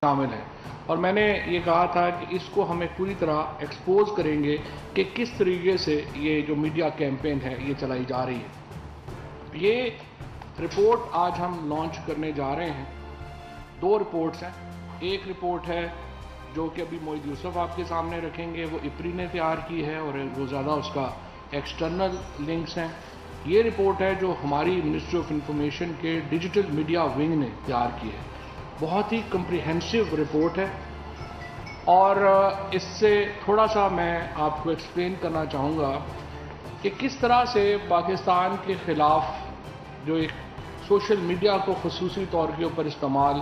شامل ہیں، اور میں نے یہ کہا تھا کہ اس کو ہمیں پوری طرح ایکسپوز کریں گے کہ کس طریقے سے یہ جو میڈیا کیمپین ہے یہ چلائی جا رہی ہے۔ یہ رپورٹ آج ہم لانچ کرنے جا رہے ہیں۔ دو رپورٹس ہیں۔ ایک رپورٹ ہے جو کہ ابھی موعد یوسف آپ کے سامنے رکھیں گے، وہ اپری نے تیار کی ہے اور وہ زیادہ اس کا ایکسٹرنل لنکس ہیں۔ یہ رپورٹ ہے جو ہماری منسٹری آف انفارمیشن کے ڈیجیٹل میڈیا ونگ نے تیار کی ہے۔ بہت ہی کمپریہنسو رپورٹ ہے، اور اس سے تھوڑا سا میں آپ کو ایکسپلین کرنا چاہوں گا کہ کس طرح سے پاکستان کے خلاف جو ایک سوشل میڈیا کو خصوصی طور کے اوپر استعمال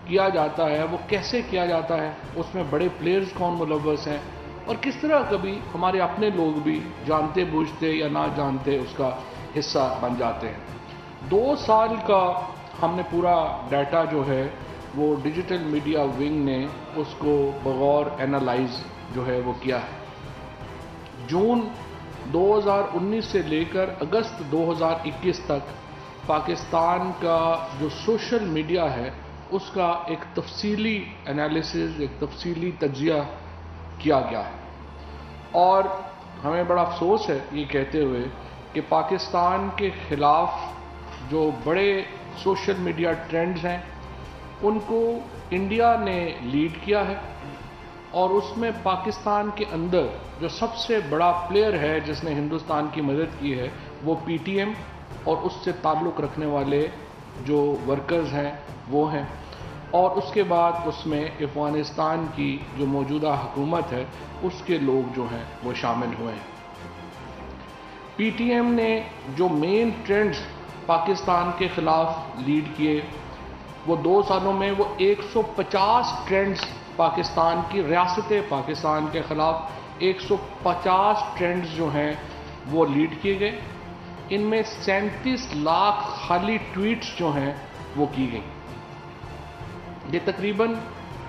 کیا جاتا ہے وہ کیسے کیا جاتا ہے، اس میں بڑے پلیئرز کون ملوث ہیں، اور کس طرح کبھی ہمارے اپنے لوگ بھی جانتے بوجھتے یا نہ جانتے اس کا حصہ بن جاتے ہیں۔ 2 سال کا ہم نے پورا ڈیٹا جو ہے وہ ڈیجیٹل میڈیا ونگ نے اس کو بغور اینالائز جو ہے وہ کیا ہے۔ جون 2019 سے لے کر اگست 2021 تک پاکستان کا جو سوشل میڈیا ہے اس کا ایک تفصیلی انالیسز، ایک تفصیلی تجزیہ کیا گیا ہے، اور ہمیں بڑا افسوس ہے یہ کہتے ہوئے کہ پاکستان کے خلاف جو بڑے سوشل میڈیا ٹرینڈز ہیں ان کو انڈیا نے لیڈ کیا ہے، اور اس میں پاکستان کے اندر جو سب سے بڑا پلیئر ہے جس نے ہندوستان کی مدد کی ہے وہ پی ٹی ایم اور اس سے تعلق رکھنے والے جو ورکرز ہیں وہ ہیں، اور اس کے بعد اس میں افغانستان کی جو موجودہ حکومت ہے اس کے لوگ جو ہیں وہ شامل ہوئے ہیں۔ پی ٹی ایم نے جو مین ٹرینڈز پاکستان کے خلاف لیڈ کیے وہ 2 سالوں میں وہ 150 ٹرینڈز پاکستان کی ریاست پاکستان کے خلاف 150 ٹرینڈز جو ہیں وہ لیڈ کیے گئے۔ ان میں 37 لاکھ خالی ٹویٹس جو ہیں وہ کی گئیں۔ یہ تقریباً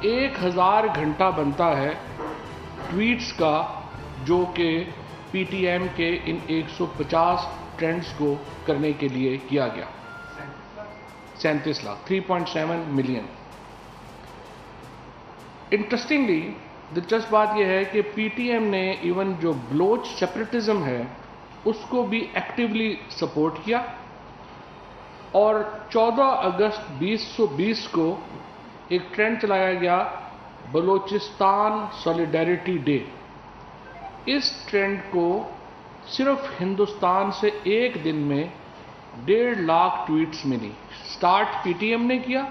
1000 گھنٹہ بنتا ہے ٹویٹس کا جو کہ پی ٹی ایم کے ان 150 ٹرینڈز کو کرنے کے لیے کیا گیا۔ 37 لاکھ 3.7 ملین۔ انٹرسٹنگلی دلچسپ بات یہ ہے کہ پی ٹی ایم نے ایون جو بلوچ سیپریٹزم ہے اس کو بھی ایکٹیولی سپورٹ کیا، اور 14 اگست 2020 کو ایک ٹرینڈ چلایا گیا بلوچستان سولیڈیرٹی ڈے۔ اس ٹرینڈ کو صرف ہندوستان سے ایک دن میں 1.5 لاکھ ٹویٹس ملی۔ سٹارٹ پی ٹی ایم نے کیا،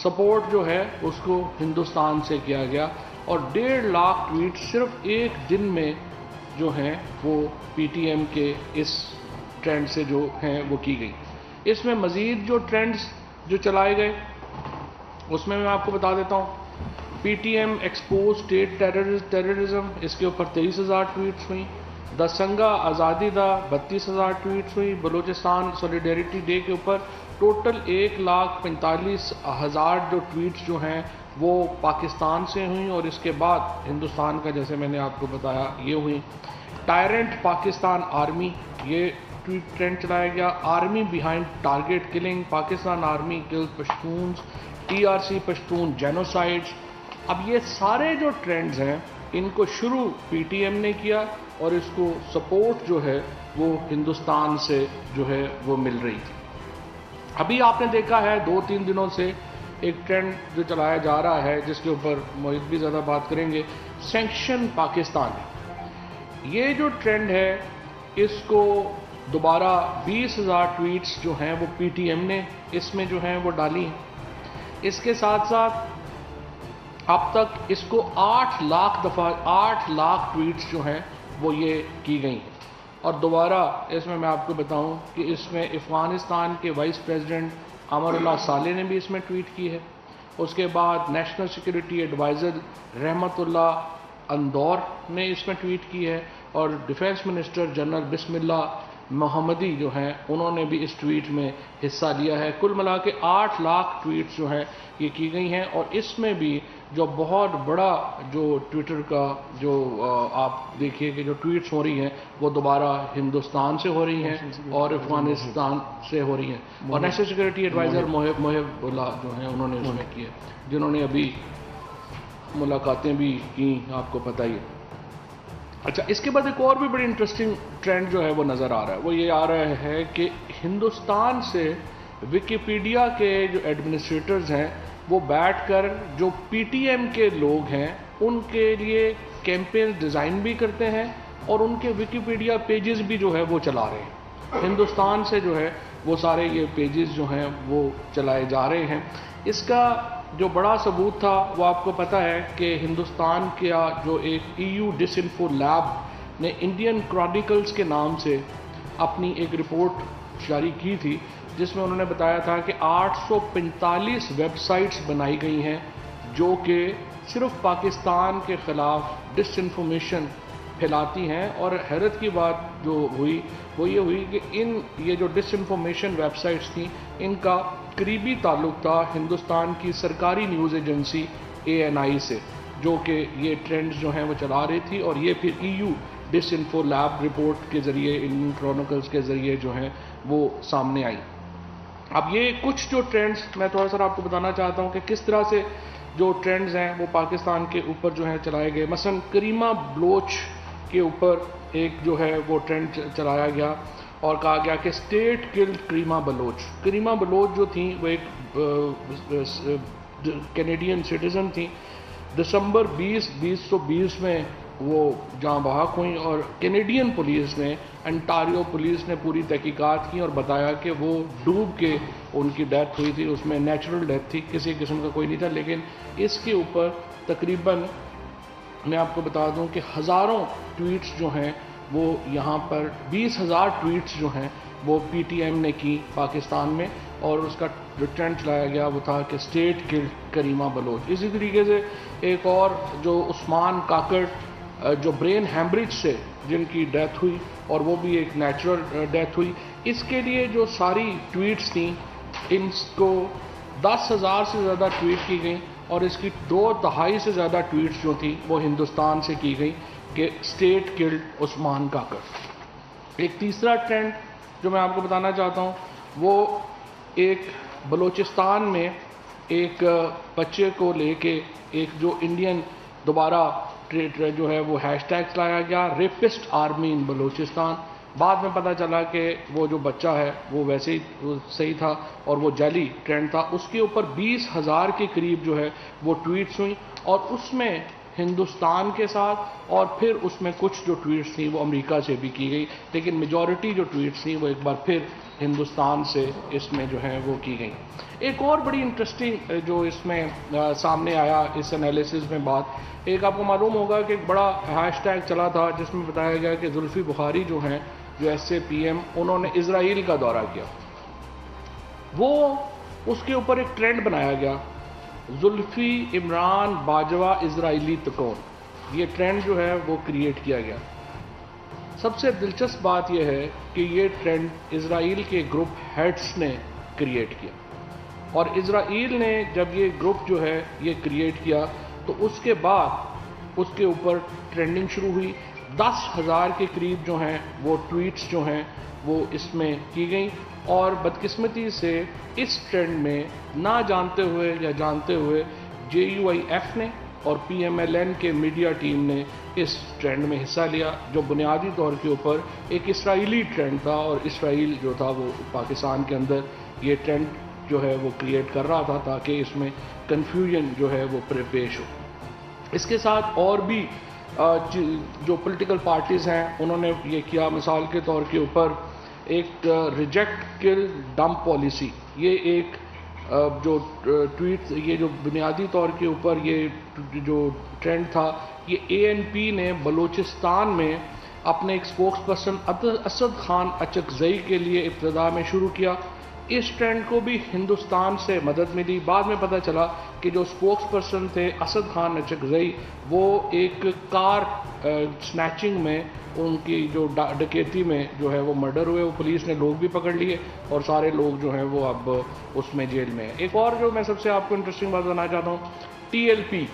سپورٹ جو ہے اس کو ہندوستان سے کیا گیا، اور 1.5 لاکھ ٹویٹ صرف ایک دن میں جو ہیں وہ پی ٹی ایم کے اس ٹرینڈ سے جو ہیں وہ کی گئی۔ اس میں مزید جو ٹرینڈز جو چلائے گئے اس میں آپ کو بتا دیتا ہوں۔ P T M expose state terrorism, اس کے اوپر 23,000 ٹویٹس ہوئیں۔ دا سنگا آزادی دا 32,000 ٹویٹس ہوئی۔ بلوچستان سولیڈیرٹی ڈے کے اوپر ٹوٹل 1,45,000 جو ٹویٹس جو ہیں وہ پاکستان سے ہوئیں، اور اس کے بعد ہندوستان کا جیسے میں نے آپ کو بتایا یہ ہوئی۔ ٹائرنٹ پاکستان آرمی، یہ ٹویٹ ٹرینڈ چلایا گیا۔ Army behind target killing, Pakistan army kill Pashtuns, T R C Pashtun genocides. اب یہ سارے جو ٹرینڈز ہیں ان کو شروع پی ٹی ایم نے کیا، اور اس کو سپورٹ جو ہے وہ ہندوستان سے جو ہے وہ مل رہی تھی۔ ابھی آپ نے دیکھا ہے 2-3 دنوں سے ایک ٹرینڈ جو چلایا جا رہا ہے جس کے اوپر موعد بھی زیادہ بات کریں گے، سینکشن پاکستان۔ یہ جو ٹرینڈ ہے اس کو دوبارہ 20,000 ٹویٹس جو ہیں وہ پی ٹی ایم نے اس میں جو ہیں وہ ڈالی ہیں۔ اس کے ساتھ ساتھ اب تک اس کو 8 لاکھ دفعہ 8 لاکھ ٹویٹس جو ہیں وہ یہ کی گئی ہیں۔ اور دوبارہ اس میں آپ کو بتاؤں کہ اس میں افغانستان کے وائس پریزیڈنٹ امر اللہ صالح نے بھی اس میں ٹویٹ کی ہے۔ اس کے بعد نیشنل سیکورٹی ایڈوائزر رحمت اللہ اندور نے اس میں ٹویٹ کی ہے، اور ڈیفنس منسٹر جنرل بسم اللہ محمدی جو ہیں انہوں نے بھی اس ٹویٹ میں حصہ لیا ہے. کل ملا کے 8 لاکھ ٹویٹس جو ہیں یہ کی گئی ہیں, اور اس میں بھی جو بہت بڑا جو ٹویٹر کا جو آپ دیکھیے کہ جو ٹویٹس ہو رہی ہیں وہ دوبارہ ہندوستان سے ہو رہی ہیں اور افغانستان سے ہو رہی ہیں, اور نیشنل سیکورٹی ایڈوائزر محب اللہ جو ہیں انہوں نے اس میں کی ہے, جنہوں نے ابھی ملاقاتیں بھی کی, آپ کو پتہ ہی ہے. اچھا, اس کے بعد ایک اور بھی بڑی انٹرسٹنگ ٹرینڈ جو ہے وہ نظر آ رہا ہے, وہ یہ آ رہا ہے کہ ہندوستان سے وکیپیڈیا کے جو ایڈمنسٹریٹرز ہیں وہ بیٹھ کر جو پی ٹی ایم کے لوگ ہیں ان کے لیے کیمپین ڈیزائن بھی کرتے ہیں, اور ان کے وکیپیڈیا پیجز بھی جو ہے وہ چلا رہے ہیں. ہندوستان سے جو ہے وہ سارے یہ پیجز جو ہیں وہ چلائے جا رہے ہیں. اس کا جو بڑا ثبوت تھا وہ آپ کو پتہ ہے کہ ہندوستان کا جو ایک EU ڈس انفو لیب نے انڈین کرونیکلز کے نام سے اپنی ایک رپورٹ جاری کی تھی, جس میں انہوں نے بتایا تھا کہ 845 ویب سائٹس بنائی گئی ہیں جو کہ صرف پاکستان کے خلاف ڈس انفارمیشن پھیلاتی ہیں. اور حیرت کی بات جو ہوئی وہ یہ ہوئی کہ یہ جو ڈس انفارمیشن ویب سائٹس تھیں ان کا قریبی تعلق تھا ہندوستان کی سرکاری نیوز ایجنسی ANI سے, جو کہ یہ ٹرینڈز جو ہیں وہ چلا رہی تھی, اور یہ پھر EU ڈس انفو لیب رپورٹ کے ذریعے, انڈین کرونیکلز کے ذریعے جو ہیں وہ سامنے آئی. اب یہ کچھ جو ٹرینڈز میں تھوڑا سا آپ کو بتانا چاہتا ہوں کہ کس طرح سے جو ٹرینڈز ہیں وہ پاکستان کے اوپر جو ہیں چلائے گئے. مثلا کریمہ بلوچ کے اوپر ایک جو ہے وہ ٹرینڈ چلایا گیا اور کہا گیا کہ اسٹیٹ کلڈ کریمہ بلوچ. کریمہ بلوچ جو تھیں وہ ایک کینیڈین سٹیزن تھیں. دسمبر 2020 میں وہ جاں بحق ہوئیں, اور کینیڈین پولیس نے, انٹاریو پولیس نے پوری تحقیقات کی اور بتایا کہ وہ ڈوب کے ان کی ڈیتھ ہوئی تھی. اس میں نیچرل ڈیتھ تھی, کسی قسم کا کوئی نہیں تھا. لیکن اس کے اوپر تقریباً میں آپ کو بتا دوں کہ ہزاروں ٹویٹس جو ہیں وہ یہاں پر 20,000 ٹویٹس جو ہیں وہ PTM نے کی پاکستان میں, اور اس کا جو ٹرینڈ چلایا گیا وہ تھا کہ اسٹیٹ کلڈ کریمہ بلوچ. اسی طریقے سے ایک اور جو عثمان کاکڑ جو برین ہیمریج سے جن کی ڈیتھ ہوئی, اور وہ بھی ایک نیچرل ڈیتھ ہوئی, اس کے لیے جو ساری ٹویٹس تھیں ان کو 10,000 سے زیادہ ٹویٹ کی گئیں, اور اس کی 2/3 سے زیادہ ٹویٹس جو تھیں وہ ہندوستان سے کی گئی کہ اسٹیٹ کلڈ عثمان کاکڑ. ایک تیسرا ٹرینڈ جو میں آپ کو بتانا چاہتا ہوں وہ ایک بلوچستان میں ایک بچے کو لے کے ایک جو انڈین دوبارہ جو ہے وہ ہیش ٹیگ لایا گیا, ریپسٹ آرمی ان بلوچستان. بعد میں پتہ چلا کہ وہ جو بچہ ہے وہ ویسے ہی صحیح تھا اور وہ جعلی ٹرینڈ تھا. اس کے اوپر 20,000 کے قریب جو ہے وہ ٹویٹس ہوئیں, اور اس میں ہندوستان کے ساتھ, اور پھر اس میں کچھ جو ٹویٹس تھیں وہ امریکہ سے بھی کی گئی, لیکن میجورٹی جو ٹویٹس تھیں وہ ایک بار پھر ہندوستان سے اس میں جو ہے وہ کی گئی. ایک اور بڑی انٹرسٹنگ جو اس میں سامنے آیا اس انالیسز میں بات, ایک آپ کو معلوم ہوگا کہ ایک بڑا ہیش ٹیگ چلا تھا جس میں بتایا گیا کہ زلفی بخاری جو ہیں جو SAPM انہوں نے اسرائیل کا دورہ کیا. وہ اس کے اوپر ایک ٹرینڈ بنایا گیا, زلفی عمران باجوہ اسرائیلی تکون. یہ ٹرینڈ جو ہے وہ کریٹ کیا گیا. سب سے دلچسپ بات یہ ہے کہ یہ ٹرینڈ اسرائیل کے گروپ ہیڈز نے کریٹ کیا, اور اسرائیل نے جب یہ گروپ جو ہے یہ کریٹ کیا تو اس کے بعد اس کے اوپر ٹرینڈنگ شروع ہوئی. 10,000 کے قریب جو ہیں وہ ٹویٹس جو ہیں وہ اس میں کی گئیں, اور بدقسمتی سے اس ٹرینڈ میں نہ جانتے ہوئے یا جانتے ہوئے JUIF نے اور PMLN کے میڈیا ٹیم نے اس ٹرینڈ میں حصہ لیا, جو بنیادی طور کے اوپر ایک اسرائیلی ٹرینڈ تھا, اور اسرائیل جو تھا وہ پاکستان کے اندر یہ ٹرینڈ جو ہے وہ کریٹ کر رہا تھا تاکہ اس میں کنفیوژن جو ہے وہ پیش ہو. اس کے ساتھ اور بھی جو پولیٹیکل پارٹیز ہیں انہوں نے یہ کیا. مثال کے طور کے اوپر ایک ریجیکٹ کل ڈمپ پالیسی, یہ ایک جو ٹویٹ, یہ جو بنیادی طور کے اوپر یہ جو ٹرینڈ تھا یہ ANP نے بلوچستان میں اپنے ایک اسپوکس پرسن اسد خان اچکزئی کے لیے ابتدا میں شروع کیا. اس ٹرینڈ کو بھی ہندوستان سے مدد ملی. بعد میں پتہ چلا کہ جو سپوکس پرسن تھے اسد خان نچکزئی، وہ ایک کار سنیچنگ میں ان کی جو ڈکیتی میں جو ہے وہ مرڈر ہوئے. وہ پولیس نے لوگ بھی پکڑ لیے اور سارے لوگ جو ہیں وہ اب اس میں جیل میں ہیں. ایک اور جو میں سب سے آپ کو انٹرسٹنگ بات بتانا چاہتا ہوں، TLP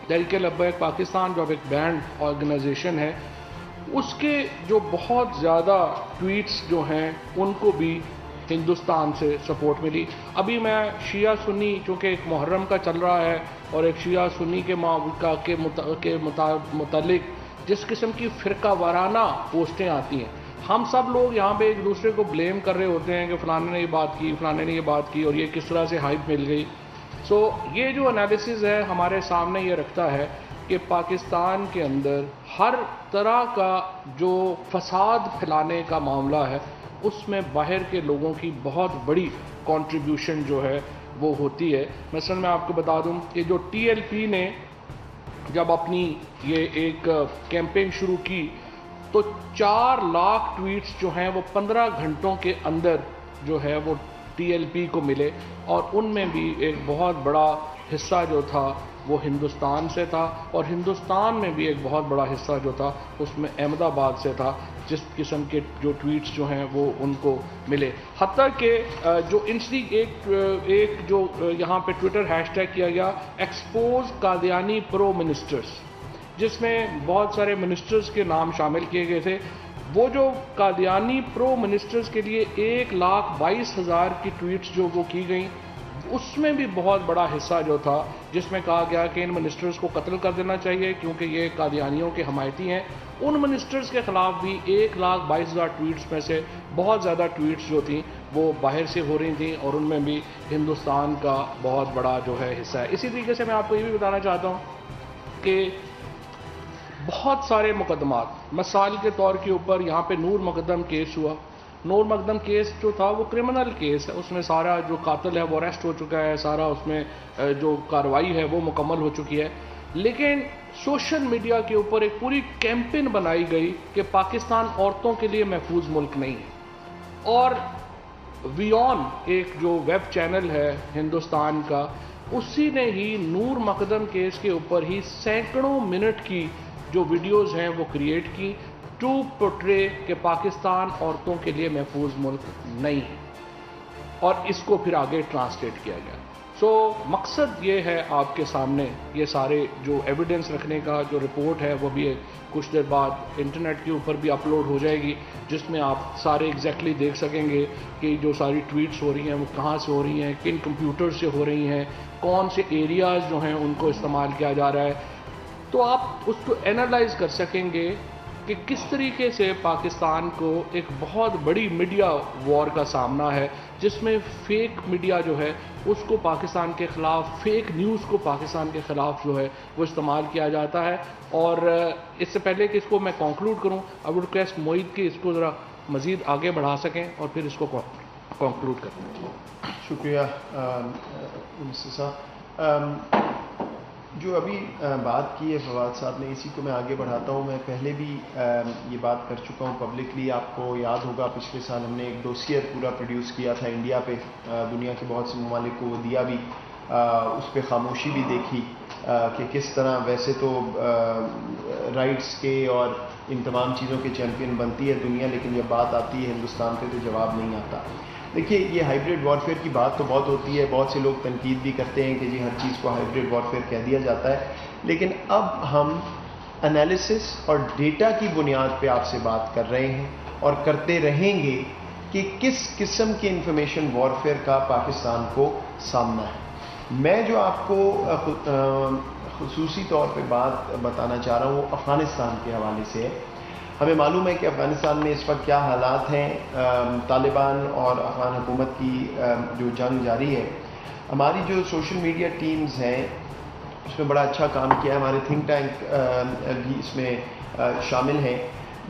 تحریک لبیک پاکستان، جو اب ایک بینڈ آرگنائزیشن ہے، اس کے جو بہت زیادہ ٹویٹس جو ہیں ان کو بھی ہندوستان سے سپورٹ ملی. ابھی میں شیعہ سنی چونکہ ایک محرم کا چل رہا ہے اور ایک شیعہ سنی کے متعلق جس قسم کی فرقہ وارانہ پوسٹیں آتی ہیں، ہم سب لوگ یہاں پہ ایک دوسرے کو بلیم کر رہے ہوتے ہیں کہ فلانے نے یہ بات کی، فلانے نے یہ بات کی، اور یہ کس طرح سے ہائپ مل گئی. سو یہ جو انالیسز ہے ہمارے سامنے یہ رکھتا ہے کہ پاکستان کے اندر ہر طرح کا جو فساد پھیلانے کا معاملہ ہے اس میں باہر کے لوگوں کی بہت بڑی کنٹریبیوشن جو ہے وہ ہوتی ہے. مثلا میں آپ کو بتا دوں کہ جو TLP نے جب اپنی یہ ایک کیمپین شروع کی تو 4 لاکھ ٹویٹس جو ہیں وہ 15 گھنٹوں کے اندر جو ہے وہ TLP کو ملے، اور ان میں بھی ایک بہت بڑا حصہ جو تھا وہ ہندوستان سے تھا، اور ہندوستان میں بھی ایک بہت بڑا حصہ جو تھا اس میں احمد آباد سے تھا، جس قسم کے جو ٹویٹس جو ہیں وہ ان کو ملے. حتیٰ کہ جو ایک جو یہاں پہ ٹویٹر ہیش ٹیگ کیا گیا ایکسپوز قادیانی پرو منسٹرز، جس میں بہت سارے منسٹرز کے نام شامل کیے گئے تھے. وہ جو قادیانی پرو منسٹرز کے لیے 1,22,000 کی ٹویٹس جو وہ کی گئیں، اس میں بھی بہت بڑا حصہ جو تھا جس میں کہا گیا کہ ان منسٹرز کو قتل کر دینا چاہیے کیونکہ یہ قادیانیوں کے حمایتی ہیں. ان منسٹرز کے خلاف بھی 1,22,000 ٹویٹس میں سے بہت زیادہ ٹویٹس جو تھیں وہ باہر سے ہو رہی تھیں، اور ان میں بھی ہندوستان کا بہت بڑا جو ہے حصہ ہے. اسی طریقے سے میں آپ کو یہ بھی بتانا چاہتا ہوں کہ بہت سارے مقدمات، مثال کے طور کے اوپر یہاں پہ نور مقدم کیس ہوا. نور مقدم کیس جو تھا وہ کرمنل کیس ہے، اس میں سارا جو قاتل ہے وہ اریسٹ ہو چکا ہے، سارا اس میں جو کارروائی ہے وہ مکمل ہو چکی ہے. لیکن سوشل میڈیا کے اوپر ایک پوری کیمپین بنائی گئی کہ پاکستان عورتوں کے لیے محفوظ ملک نہیں ہے، اور ویون ایک جو ویب چینل ہے ہندوستان کا، اسی نے ہی نور مقدم کیس کے اوپر ہی سینکڑوں منٹ کی جو ویڈیوز ہیں وہ کریٹ کی ٹو پورٹرے کہ پاکستان عورتوں کے لیے محفوظ ملک نہیں ہے، اور اس کو پھر آگے ٹرانسلیٹ کیا گیا. سو مقصد یہ ہے آپ کے سامنے یہ سارے جو ایویڈنس رکھنے کا جو رپورٹ ہے وہ بھی کچھ دیر بعد انٹرنیٹ کے اوپر بھی اپلوڈ ہو جائے گی، جس میں آپ سارے ایگزیکٹلی دیکھ سکیں گے کہ جو ساری ٹویٹس ہو رہی ہیں وہ کہاں سے ہو رہی ہیں، کن کمپیوٹر سے ہو رہی ہیں، کون سے ایریاز جو ہیں ان کو استعمال کیا جا رہا ہے. تو آپ اس کو اینالائز کر سکیں گے کہ کس طریقے سے پاکستان کو ایک بہت بڑی میڈیا وار کا سامنا ہے، جس میں فیک میڈیا جو ہے اس کو پاکستان کے خلاف، فیک نیوز کو پاکستان کے خلاف جو ہے وہ استعمال کیا جاتا ہے. اور اس سے پہلے کہ اس کو میں کنکلوڈ کروں، آئی وڈ ریکویسٹ معید کہ اس کو ذرا مزید آگے بڑھا سکیں اور پھر اس کو کنکلوڈ کریں. شکریہ منسٹر صاحب. جو ابھی بات کی ہے فواد صاحب نے، اسی کو میں آگے بڑھاتا ہوں. میں پہلے بھی یہ بات کر چکا ہوں پبلکلی. آپ کو یاد ہوگا پچھلے سال ہم نے ایک ڈوسیئر پورا پروڈیوس کیا تھا انڈیا پہ، دنیا کے بہت سے ممالک کو وہ دیا بھی، اس پہ خاموشی بھی دیکھی کہ کس طرح ویسے تو رائٹس کے اور ان تمام چیزوں کے چیمپئن بنتی ہے دنیا، لیکن جب بات آتی ہے ہندوستان پہ تو جواب نہیں آتا. دیکھیے، یہ ہائیبریڈ وارفیئر کی بات تو بہت ہوتی ہے، بہت سے لوگ تنقید بھی کرتے ہیں کہ جی ہر چیز کو ہائیبریڈ وارفیئر کہہ دیا جاتا ہے، لیکن اب ہم انالیسس اور ڈیٹا کی بنیاد پہ آپ سے بات کر رہے ہیں اور کرتے رہیں گے کہ کس قسم کے انفارمیشن وارفیئر کا پاکستان کو سامنا ہے. میں جو آپ کو خصوصی طور پہ بات بتانا چاہ رہا ہوں وہ افغانستان کے حوالے سے ہے. ہمیں معلوم ہے کہ افغانستان میں اس وقت کیا حالات ہیں. طالبان اور افغان حکومت کی جو جنگ جاری ہے. ہماری جو سوشل میڈیا ٹیمز ہیں اس میں بڑا اچھا کام کیا ہے. ہمارے تھنک ٹینک بھی اس میں شامل ہیں،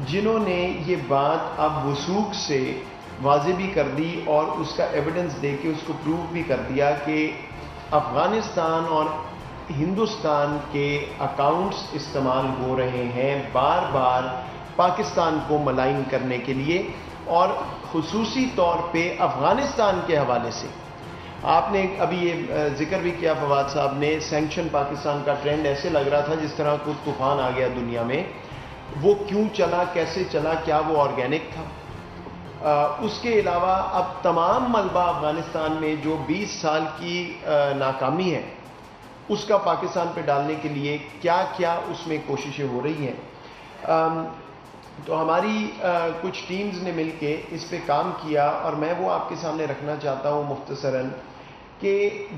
جنہوں نے یہ بات اب وثوق سے واضح بھی کر دی اور اس کا ایویڈنس دے کے اس کو پروو بھی کر دیا کہ افغانستان اور ہندوستان کے اکاؤنٹس استعمال ہو رہے ہیں بار بار پاکستان کو ملائن کرنے کے لیے، اور خصوصی طور پہ افغانستان کے حوالے سے آپ نے ابھی یہ ذکر بھی کیا فواد صاحب نے، سینکشن پاکستان کا ٹرینڈ ایسے لگ رہا تھا جس طرح کوئی طوفان آ گیا دنیا میں. وہ کیوں چلا، کیسے چلا، کیا وہ آرگینک تھا؟ اس کے علاوہ اب تمام ملبہ افغانستان میں جو 20 سال کی ناکامی ہے اس کا پاکستان پہ ڈالنے کے لیے کیا کیا اس میں کوششیں ہو رہی ہیں. تو ہماری کچھ ٹیمز نے مل کے اس پہ کام کیا اور میں وہ آپ کے سامنے رکھنا چاہتا ہوں مختصراً کہ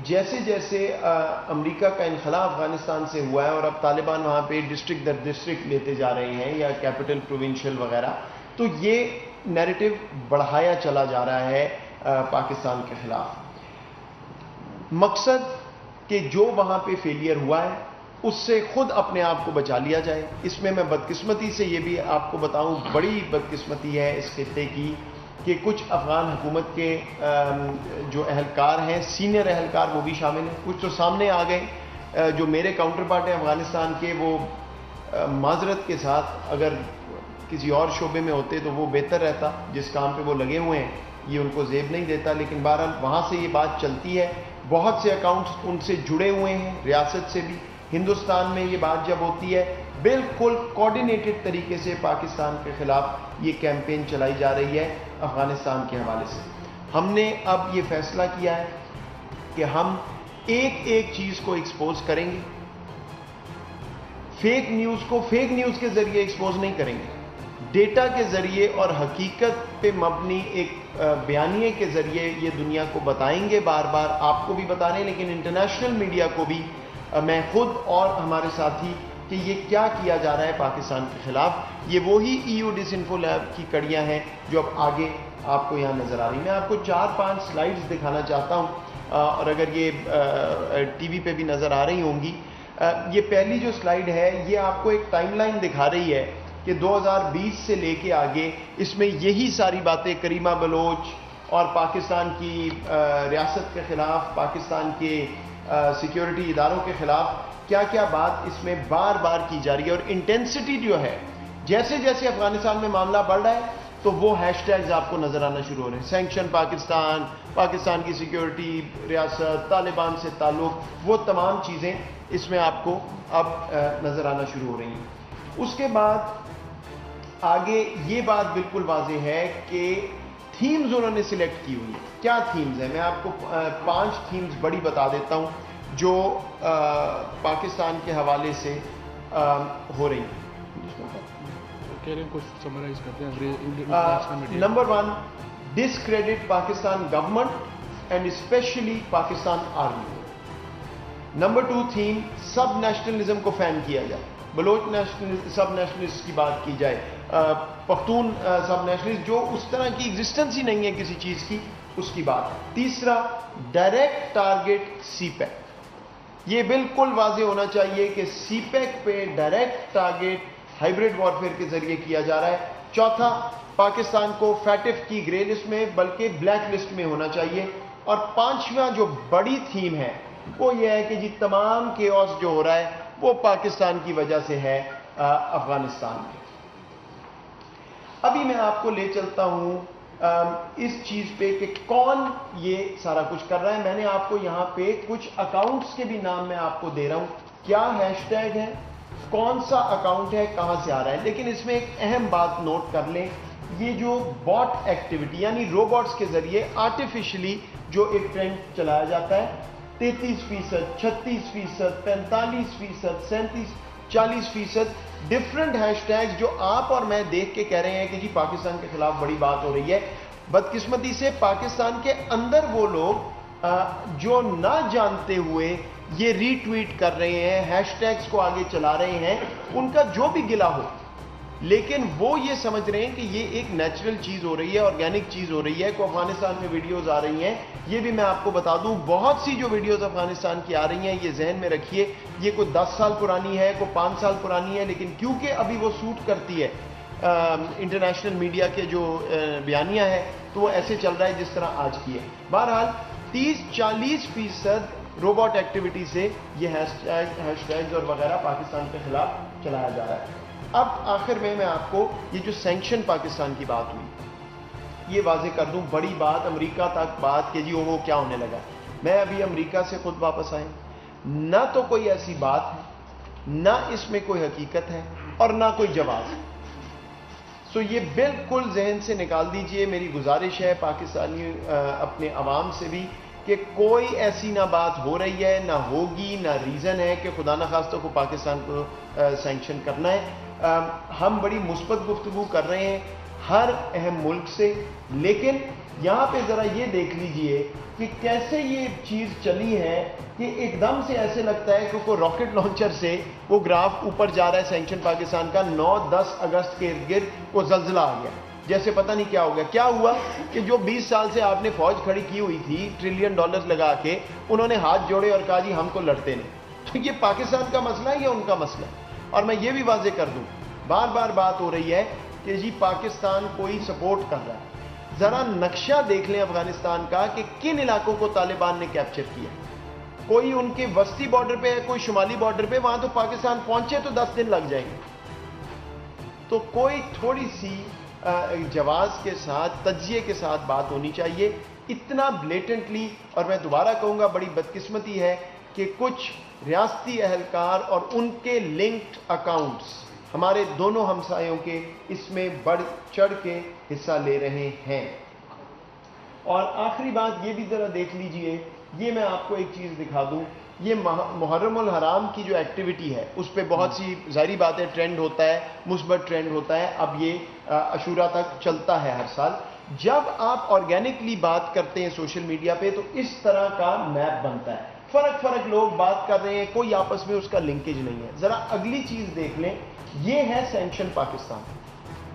جیسے جیسے امریکہ کا انخلاء افغانستان سے ہوا ہے اور اب طالبان وہاں پہ ڈسٹرکٹ در ڈسٹرکٹ لیتے جا رہے ہیں یا کیپٹل پروونشل وغیرہ، تو یہ نیریٹو بڑھایا چلا جا رہا ہے پاکستان کے خلاف. مقصد کہ جو وہاں پہ فیلئر ہوا ہے اس سے خود اپنے آپ کو بچا لیا جائے. اس میں بدقسمتی سے یہ بھی آپ کو بتاؤں، بڑی بدقسمتی ہے اس خطے کی کہ کچھ افغان حکومت کے جو اہلکار ہیں، سینئر اہلکار، وہ بھی شامل ہیں. کچھ تو سامنے آ گئے. جو میرے کاؤنٹر پارٹ ہیں افغانستان کے، وہ معذرت کے ساتھ اگر کسی اور شعبے میں ہوتے تو وہ بہتر رہتا. جس کام پہ وہ لگے ہوئے ہیں یہ ان کو زیب نہیں دیتا، لیکن بہرحال وہاں سے یہ بات چلتی ہے. بہت سے اکاؤنٹس ان سے جڑے ہوئے ہیں، ریاست سے بھی. ہندوستان میں یہ بات جب ہوتی ہے بالکل کوآرڈینیٹڈ طریقے سے پاکستان کے خلاف یہ کیمپین چلائی جا رہی ہے افغانستان کے حوالے سے. ہم نے اب یہ فیصلہ کیا ہے کہ ہم ایک ایک چیز کو ایکسپوز کریں گے. فیک نیوز کو فیک نیوز کے ذریعے ایکسپوز نہیں کریں گے، ڈیٹا کے ذریعے اور حقیقت پہ مبنی ایک بیانیے کے ذریعے یہ دنیا کو بتائیں گے. بار بار آپ کو بھی بتا رہے ہیں لیکن انٹرنیشنل میڈیا کو بھی، میں خود اور ہمارے ساتھی، کہ یہ کیا کیا جا رہا ہے پاکستان کے خلاف. یہ وہی EU ڈس انفو لیب کی کڑیاں ہیں جو اب آگے آپ کو یہاں نظر آ رہی ہیں. میں آپ کو 4-5 سلائیڈز دکھانا چاہتا ہوں اور اگر یہ ٹی وی پہ بھی نظر آ رہی ہوں گی. یہ پہلی جو سلائیڈ ہے یہ آپ کو ایک ٹائم لائن دکھا رہی ہے کہ 2020 سے لے کے آگے اس میں یہی ساری باتیں کریمہ بلوچ اور پاکستان کی ریاست کے خلاف، پاکستان کے سیکیورٹی اداروں کے خلاف کیا کیا بات اس میں بار بار کی جا رہی ہے. اور انٹینسٹی جو ہے، جیسے جیسے افغانستان میں معاملہ بڑھ رہا ہے تو وہ ہیش ٹیگز آپ کو نظر آنا شروع ہو رہے ہیں. سینکشن پاکستان، پاکستان کی سیکیورٹی، ریاست، طالبان سے تعلق، وہ تمام چیزیں اس میں آپ کو اب نظر آنا شروع ہو رہی ہیں. اس کے بعد آگے یہ بات بالکل واضح ہے کہ تھیمز انہوں نے سلیکٹ کی ہوئی. کیا تھیمز ہیں؟ میں آپ کو 5 تھیمز بڑی بتا دیتا ہوں جو پاکستان کے حوالے سے ہو رہی ہیں. Number 1، discredit Pakistan government and specially Pakistan army. Number 2 theme, سب نیشنلزم کو فین کیا جائے. بلوچ سب نیشنلسٹ کی بات کی جائے، پختون سب نیشنلسٹ جو اس طرح کی ایگزسٹنس ہی نہیں ہے کسی چیز کی، اس کی بات. تیسرا، ڈائریکٹ ٹارگٹ سی پیک. یہ بالکل واضح ہونا چاہیے کہ سی پیک پہ ڈائریکٹ ٹارگٹ ہائیبریڈ وارفیئر کے ذریعے کیا جا رہا ہے. چوتھا، پاکستان کو فیٹف کی گرے لسٹ میں بلکہ بلیک لسٹ میں ہونا چاہیے. اور 5واں جو بڑی تھیم ہے وہ یہ ہے کہ جی تمام کیوس جو ہو رہا ہے وہ پاکستان کی وجہ سے ہے افغانستان میں. ابھی میں آپ کو لے چلتا ہوں اس چیز پہ کہ کون یہ سارا کچھ کر رہا ہے. میں نے آپ کو یہاں پہ کچھ اکاؤنٹس کے بھی نام میں آپ کو دے رہا ہوں، کیا ہیش ٹیگ ہے، کون سا اکاؤنٹ ہے، کہاں سے آ رہا ہے. لیکن اس میں ایک اہم بات نوٹ کر لیں، یہ جو باٹ ایکٹیویٹی یعنی روبوٹس کے ذریعے آرٹیفیشلی جو ایک ٹرینڈ چلایا جاتا ہے، 33%، 36%، 45%، 37%، 40%، ڈفرنٹ ہیش ٹیگز جو آپ اور میں دیکھ کے کہہ رہے ہیں کہ جی پاکستان کے خلاف بڑی بات ہو رہی ہے. بدقسمتی سے پاکستان کے اندر وہ لوگ جو نہ جانتے ہوئے یہ ری ٹویٹ کر رہے ہیں، ہیش ٹیگز کو آگے چلا رہے ہیں، ان کا جو بھی گلہ ہو، لیکن وہ یہ سمجھ رہے ہیں کہ یہ ایک نیچرل چیز ہو رہی ہے، آرگینک چیز ہو رہی ہے. کو افغانستان میں ویڈیوز آ رہی ہیں، یہ بھی میں آپ کو بتا دوں، بہت سی جو ویڈیوز افغانستان کی آ رہی ہیں یہ ذہن میں رکھیے، یہ کوئی 10 سال پرانی ہے، کوئی 5 سال پرانی ہے، لیکن کیونکہ ابھی وہ سوٹ کرتی ہے انٹرنیشنل میڈیا کے جو بیانیاں ہیں تو وہ ایسے چل رہا ہے جس طرح آج کی ہے. بہرحال 30-40% روبوٹ ایکٹیویٹی سے یہ ہیش ٹیگز اور وغیرہ پاکستان کے خلاف چلایا جا رہا ہے. اب آخر میں آپ کو یہ جو سینکشن پاکستان کی بات ہوئی، یہ واضح کر دوں، بڑی بات امریکہ تک بات کہ جی وہ کیا ہونے لگا. میں ابھی امریکہ سے خود واپس آئے، نہ تو کوئی ایسی بات ہے، نہ اس میں کوئی حقیقت ہے اور نہ کوئی جواز ہے. سو یہ بالکل ذہن سے نکال دیجئے. میری گزارش ہے پاکستانی اپنے عوام سے بھی کہ کوئی ایسی نہ بات ہو رہی ہے، نہ ہوگی، نہ ریزن ہے کہ خدا نخواستہ کو پاکستان کو سینکشن کرنا ہے. ہم بڑی مثبت گفتگو کر رہے ہیں ہر اہم ملک سے، لیکن یہاں پہ ذرا یہ دیکھ لیجئے کہ کیسے یہ چیز چلی ہے کہ ایک دم سے ایسے لگتا ہے کہ کوئی راکٹ لانچر سے وہ گراف اوپر جا رہا ہے سینکشن پاکستان کا. 9-10 اگست کے ارد گرد وہ زلزلہ آ گیا، جیسے پتہ نہیں کیا ہو گیا. کیا ہوا کہ جو 20 سال سے آپ نے فوج کھڑی کی ہوئی تھی $1 ٹریلین لگا کے، انہوں نے ہاتھ جوڑے اور کہا جی ہم تو لڑتے نہیں. تو یہ پاکستان کا مسئلہ ہے یا ان کا مسئلہ ہے؟ اور میں یہ بھی واضح کر دوں، بار بار بات ہو رہی ہے کہ جی پاکستان کوئی سپورٹ کر رہا ہے. ذرا نقشہ دیکھ لیں افغانستان کا کہ کن علاقوں کو طالبان نے کیپچر کیا. کوئی ان کے وسطی بارڈر پہ ہے، کوئی شمالی بارڈر پہ، وہاں تو پاکستان پہنچے تو 10 دن لگ جائیں گے. تو کوئی تھوڑی سی جواز کے ساتھ، تجزیے کے ساتھ بات ہونی چاہیے. اتنا بلیٹنٹلی، اور میں دوبارہ کہوں گا بڑی بدقسمتی ہے کہ کچھ ریاستی اہلکار اور ان کے لنکڈ اکاؤنٹس ہمارے دونوں ہمسایوں کے اس میں بڑھ چڑھ کے حصہ لے رہے ہیں. اور آخری بات یہ بھی ذرا دیکھ لیجئے، یہ میں آپ کو ایک چیز دکھا دوں. یہ محرم الحرام کی جو ایکٹیویٹی ہے اس پہ بہت سی ظاہری باتیں ٹرینڈ ہوتا ہے، مثبت ٹرینڈ ہوتا ہے. اب یہ عاشورہ تک چلتا ہے ہر سال. جب آپ آرگینکلی بات کرتے ہیں سوشل میڈیا پہ تو اس طرح کا میپ بنتا ہے. فرق لوگ بات کر رہے ہیں، کوئی آپس میں اس کا لنکیج نہیں ہے. ذرا اگلی چیز دیکھ لیں، یہ ہے سینکشن پاکستان.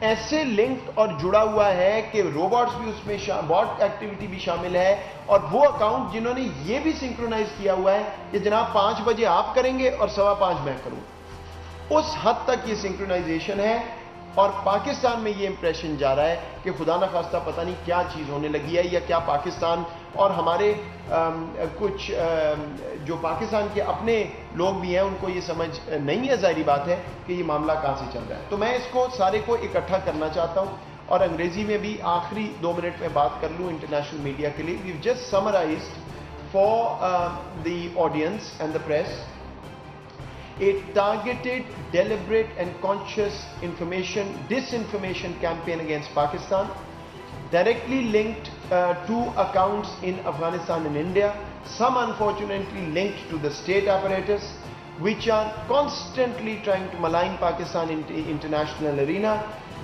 ایسے لنکڈ اور جڑا ہوا ہے کہ روبوٹس بھی اس میں بوٹ ایکٹیویٹی بھی شامل ہے، اور وہ اکاؤنٹ جنہوں نے یہ بھی سنکرونائز کیا ہوا ہے کہ جناب 5 بجے آپ کریں گے اور 5:15 میں کروں. اس حد تک یہ سنکرونائزیشن ہے. اور پاکستان میں یہ امپریشن جا رہا ہے کہ خدا نخواستہ پتہ نہیں کیا چیز ہونے لگی ہے، یا کیا پاکستان اور ہمارے کچھ جو پاکستان کے اپنے لوگ بھی ہیں ان کو یہ سمجھ نہیں ہے، ظاہری بات ہے کہ یہ معاملہ کہاں سے چل رہا ہے. تو میں اس کو سارے کو اکٹھا کرنا چاہتا ہوں اور انگریزی میں بھی آخری 2 منٹ میں بات کر لوں انٹرنیشنل میڈیا کے لیے. We've just summarized for the audience and the press a targeted, deliberate and conscious disinformation campaign against Pakistan, directly linked to accounts in Afghanistan and India, some unfortunately linked to the state apparatus, which are constantly trying to malign Pakistan in the international arena,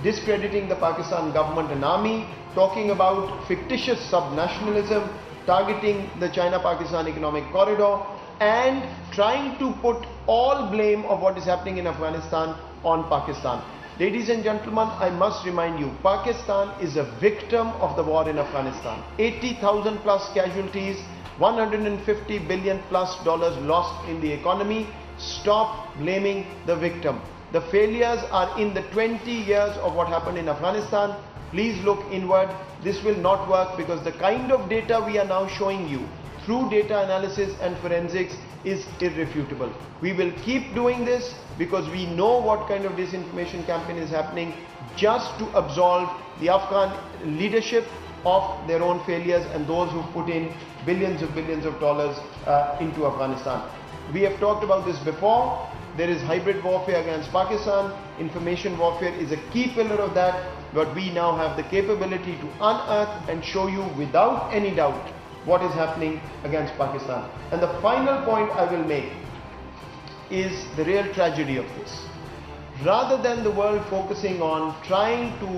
discrediting the Pakistan government and army, talking about fictitious subnationalism, targeting the China-Pakistan economic corridor, and trying to put all blame of what is happening in Afghanistan on Pakistan. Ladies and gentlemen, I must remind you, Pakistan is a victim of the war in Afghanistan. 80,000 plus casualties, $150 billion plus lost in the economy. Stop blaming the victim. The failures are in the 20 years of what happened in Afghanistan. Please look inward. This will not work because the kind of data we are now showing you through data analysis and forensics is irrefutable. We will keep doing this because we know what kind of disinformation campaign is happening just to absolve the Afghan leadership of their own failures and those who put in billions of dollars into Afghanistan. We have talked about this before. There is hybrid warfare against Pakistan. Information warfare is a key pillar of that, but we now have the capability to unearth and show you without any doubt what is happening against Pakistan. And the final point I will make is the real tragedy of this. Rather than the world focusing on trying to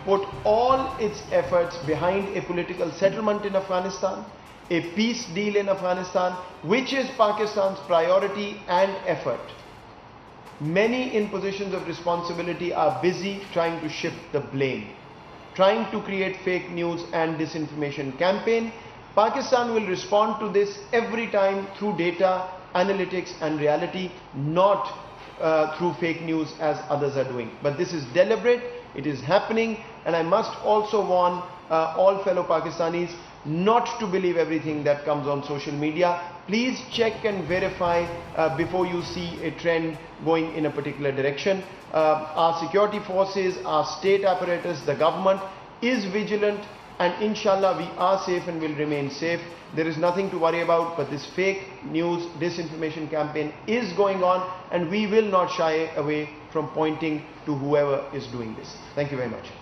put all its efforts behind a political settlement in Afghanistan, a peace deal in Afghanistan, which is Pakistan's priority and effort, many in positions of responsibility are busy trying to shift the blame, trying to create fake news and disinformation campaign. Pakistan will respond to this every time through data, analytics and reality, not through fake news as others are doing. But this is deliberate, it is happening, and I must also warn all fellow Pakistanis not to believe everything that comes on social media. Please check and verify before you see a trend going in a particular direction. Our security forces, our state apparatus, the government is vigilant, and inshallah we are safe and will remain safe. There is nothing to worry about, but this fake news, disinformation campaign is going on, and we will not shy away from pointing to whoever is doing this. Thank you very much.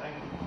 Thank you.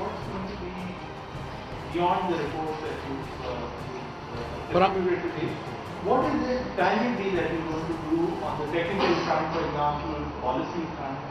what's going to be beyond the report that you today? What is the timely that you're going to do on the technical front, for example, policy front?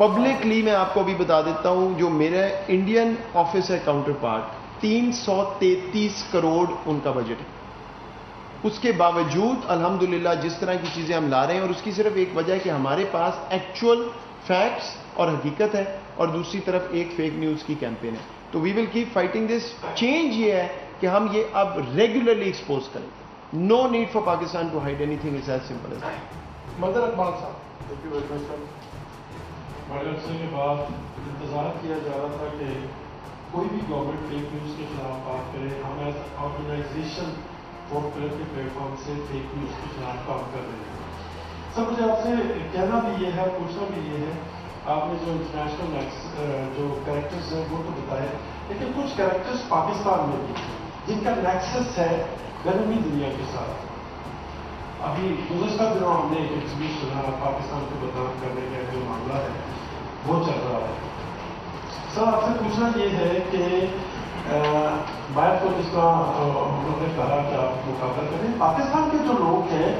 Publicly میں آپ کو ابھی بتا دیتا ہوں، جو میرا Indian office ہے کاؤنٹر پارٹ، 333 کروڑ ان کا بجٹ ہے. اس کے باوجود الحمدللہ جس طرح کی چیزیں ہم لا رہے ہیں، اور اس کی صرف ایک وجہ ہے کہ ہمارے پاس ایکچوئل فیکٹس اور حقیقت ہے، اور دوسری طرف ایک فیک نیوز کی کیمپین ہے. تو وی will keep fighting this. Change یہ ہے کہ ہم یہ اب ریگولرلی ایکسپوز کریں. No need for Pakistan to hide any thing, is as simple as that. Mother Iqbal صاحب، بڑے عرصے کے بعد انتظار کیا جا رہا تھا کہ کوئی بھی گورنمنٹ فیک نیوز کے خلاف بات کرے. ہم ایز آرگنائزیشن ووٹ کلر کے پلیٹ فارم سے فیک نیوز کے خلاف کام کر رہے ہیں. سر مجھے آپ سے کہنا بھی یہ ہے، پوچھنا بھی یہ ہے، آپ نے جو انٹرنیشنل جو کریکٹرز ہیں وہ تو بتائے، لیکن کچھ کریکٹرز پاکستان میں بھی جن کا نیکسس ہے بیرونی دنیا کے ساتھ. ابھی گزشتہ دنوں ہم نے ایک ایگزیبیشن پاکستان کو بدنام کرنے کا جو معاملہ ہے وہ چل رہا ہے. سر آپ سے پوچھنا یہ ہے کہ باہر کو جس طرح انہوں نے کہا کہ آپ مقابلہ کریں، پاکستان کے جو لوگ ہیں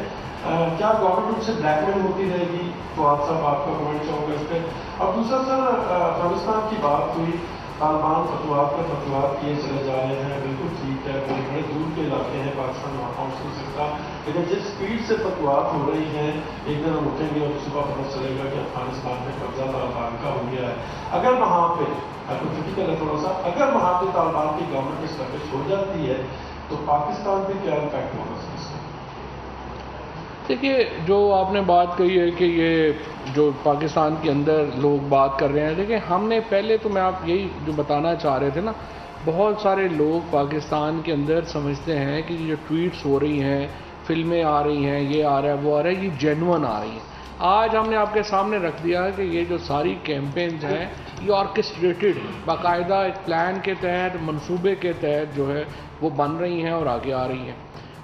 کیا گورنمنٹ ان سے بلیک میل ہوتی رہے گی؟ تو آپ صاحب آپ کا کمنٹ چاہوں گا اس پہ. اور دوسرا سر افغانستان کی بات ہوئی، طالبان فتوحات کا فتوحات کیے چلے جا رہے ہیں، بالکل ٹھیک ہے، بڑے دور کے علاقے ہیں، پاکستان وہاں پہنچ نہیں سکتا، لیکن جس اسپیڈ سے فتوحات ہو رہی ہیں ایک دن ہم اٹھیں گے اور صبح پتہ چلے گا کہ افغانستان میں قبضہ طالبان کا ہو گیا ہے. اگر وہاں پہ ہے تھوڑا سا، اگر وہاں پہ طالبان کی گورنمنٹ اسٹیبلش ہو جاتی ہے تو پاکستان پہ کیا امپیکٹ ہوگا سر اس کا؟ دیکھیے، جو آپ نے بات کہی ہے کہ یہ جو پاکستان کے اندر لوگ بات کر رہے ہیں، دیکھیں ہم نے پہلے تو میں آپ یہی جو بتانا چاہ رہے تھے نا، بہت سارے لوگ پاکستان کے اندر سمجھتے ہیں کہ یہ جو ٹویٹس ہو رہی ہیں، فلمیں آ رہی ہیں، یہ آ رہا ہے وہ آ رہا ہے، یہ جینون آ رہی ہیں. آج ہم نے آپ کے سامنے رکھ دیا کہ یہ جو ساری کیمپینز ہیں یہ آرکسٹریٹڈ ہیں، باقاعدہ ایک پلان کے تحت، منصوبے کے تحت جو ہے وہ بن رہی ہیں اور آگے آ رہی ہیں.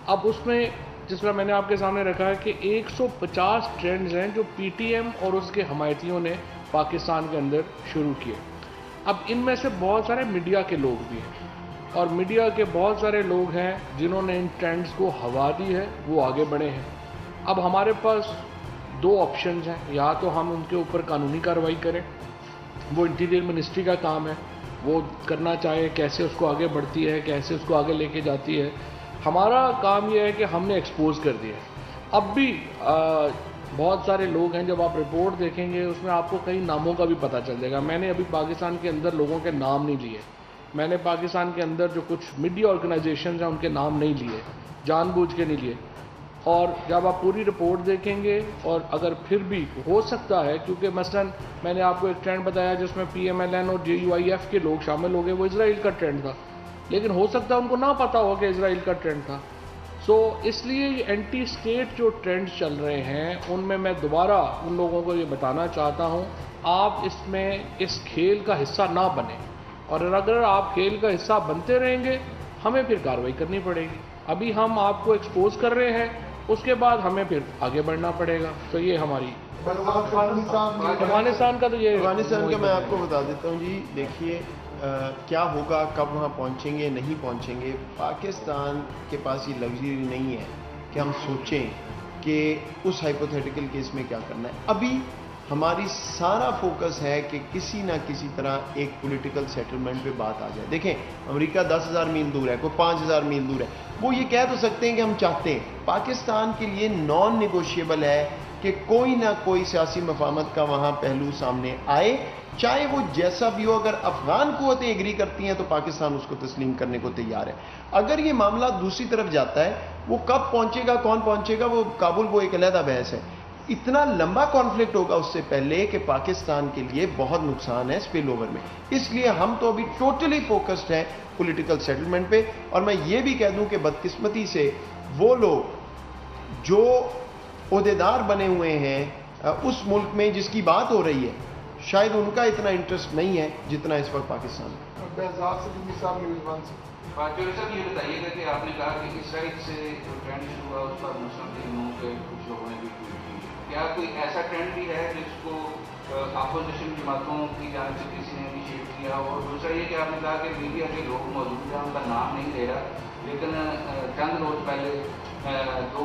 اب اس میں جس طرح میں نے آپ کے سامنے رکھا ہے کہ 150 ٹرینڈز ہیں جو پی ٹی ایم اور اس کے حمایتیوں نے پاکستان کے اندر شروع کیے. اب ان میں سے بہت سارے میڈیا کے لوگ بھی ہیں، اور میڈیا کے بہت سارے لوگ ہیں جنہوں نے ان ٹرینڈز کو ہوا دی ہے، وہ آگے بڑھے ہیں. اب ہمارے پاس دو آپشنز ہیں، یا تو ہم ان کے اوپر قانونی کارروائی کریں، وہ انٹیریئر منسٹری کا کام ہے، وہ کرنا چاہے کیسے اس کو آگے بڑھتی ہے، کیسے اس کو آگے لے کے جاتی ہے. ہمارا کام یہ ہے کہ ہم نے ایکسپوز کر دیا ہے. اب بھی بہت سارے لوگ ہیں، جب آپ رپورٹ دیکھیں گے اس میں آپ کو کئی ناموں کا بھی پتہ چل جائے گا. میں نے ابھی پاکستان کے اندر لوگوں کے نام نہیں لیے، میں نے پاکستان کے اندر جو کچھ میڈیا آرگنائزیشنز ہیں ان کے نام نہیں لیے، جان بوجھ کے نہیں لیے. اور جب آپ پوری رپورٹ دیکھیں گے، اور اگر پھر بھی ہو سکتا ہے، کیونکہ مثلاً میں نے آپ کو ایک ٹرینڈ بتایا جس میں پی ایم ایل این اور جے یو آئی ایف کے لوگ شامل ہو گئے، وہ اسرائیل کا ٹرینڈ تھا، لیکن ہو سکتا ہے ان کو نہ پتہ ہو کہ اسرائیل کا ٹرینڈ تھا. سو اس لیے یہ اینٹی اسٹیٹ جو ٹرینڈ چل رہے ہیں ان میں دوبارہ ان لوگوں کو یہ بتانا چاہتا ہوں، آپ اس میں اس کھیل کا حصہ نہ بنیں، اور اگر آپ کھیل کا حصہ بنتے رہیں گے ہمیں پھر کارروائی کرنی پڑے گی. ابھی ہم آپ کو ایکسپوز کر رہے ہیں، اس کے بعد ہمیں پھر آگے بڑھنا پڑے گا. تو یہ ہماری افغانستان کا تو یہ افغانستان کا میں آپ کو بتا دیتا ہوں. جی دیکھیے کیا ہوگا، کب وہاں پہنچیں گے نہیں پہنچیں گے. پاکستان کے پاس یہ لگژری نہیں ہے کہ ہم سوچیں کہ اس ہائپوتھیٹیکل کیس میں کیا کرنا ہے. ابھی ہماری سارا فوکس ہے کہ کسی نہ کسی طرح ایک پولیٹیکل سیٹلمنٹ پہ بات آ جائے. دیکھیں امریکہ 10,000 میل دور ہے، کوئی 5,000 میل دور ہے، وہ یہ کہہ تو سکتے ہیں کہ ہم چاہتے ہیں. پاکستان کے لیے نان نیگوشیبل ہے کہ کوئی نہ کوئی سیاسی مفاہمت کا وہاں پہلو سامنے آئے، چاہے وہ جیسا بھی ہو. اگر افغان قوتیں ایگری کرتی ہیں تو پاکستان اس کو تسلیم کرنے کو تیار ہے. اگر یہ معاملہ دوسری طرف جاتا ہے، وہ کب پہنچے گا، کون پہنچے گا، وہ کابل وہ ایک علیحدہ بحث ہے. اتنا لمبا کانفلکٹ ہوگا اس سے پہلے کہ پاکستان کے لیے بہت نقصان ہے اسپل اوور میں. اس لیے ہم تو ابھی ٹوٹلی فوکسڈ ہیں پولیٹیکل سیٹلمنٹ پہ. اور میں یہ بھی کہہ دوں کہ بدقسمتی سے وہ لوگ جو عہدیدار بنے ہوئے ہیں اس ملک میں جس کی بات ہو رہی ہے، شاید ان کا اتنا انٹرسٹ نہیں ہے جتنا اس وقت پاکستان میں. بہزاد صدیقی صاحب میزبان سے چوہدری صاحب یہ بتائیے گا کہ آپ نے کہا کہ اسرائیل سے جو ٹرینڈ شروع ہوا اس پر مسلم دینوں کے کچھ لوگوں نے بھی ٹویٹ کی، کیا کوئی ایسا ٹرینڈ بھی ہے جس کو اپوزیشن جماعتوں کی جانب سے کسی نے انیشیٹ کیا؟ اور دوسرا یہ کہ آپ نے کہا کہ میڈیا کے لوگ موجود ہیں، ان کا نام نہیں لے رہا، لیکن چند روز پہلے 2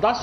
10